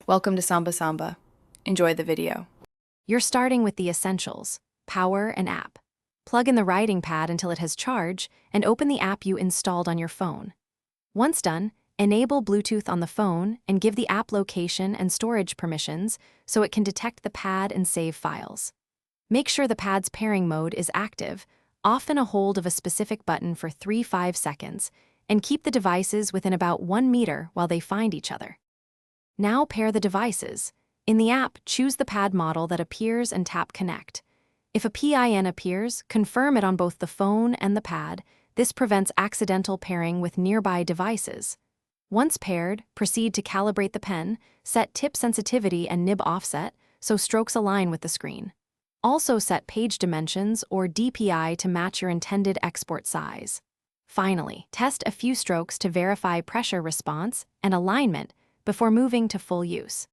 Welcome to Samba Samba. Enjoy the video. You're starting with the essentials: power and app. Plug in the writing pad until it has charge and open the app you installed on your phone. Once done, enable Bluetooth on the phone and give the app location and storage permissions so it can detect the pad and save files. Make sure the pad's pairing mode is active, often a hold of a specific button for 3-5 seconds, and keep the devices within about 1 meter while they find each other. Now pair the devices. In the app, choose the pad model that appears and tap Connect. If a PIN appears, confirm it on both the phone and the pad. This prevents accidental pairing with nearby devices. Once paired, proceed to calibrate the pen, set tip sensitivity and nib offset so strokes align with the screen. Also set page dimensions or DPI to match your intended export size. Finally, test a few strokes to verify pressure response and alignment before moving to full use.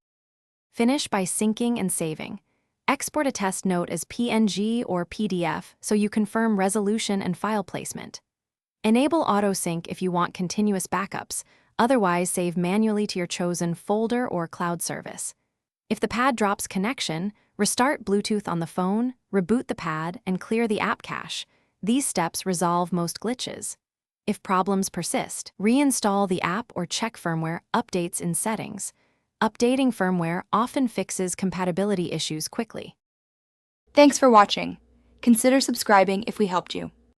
Finish by syncing and saving. Export a test note as PNG or PDF so you confirm resolution and file placement. Enable autosync if you want continuous backups, otherwise save manually to your chosen folder or cloud service. If the pad drops connection, restart Bluetooth on the phone, reboot the pad, and clear the app cache. These steps resolve most glitches. If problems persist, reinstall the app or check firmware updates in settings. Updating firmware often fixes compatibility issues quickly. Thanks for watching. Consider subscribing if we helped you.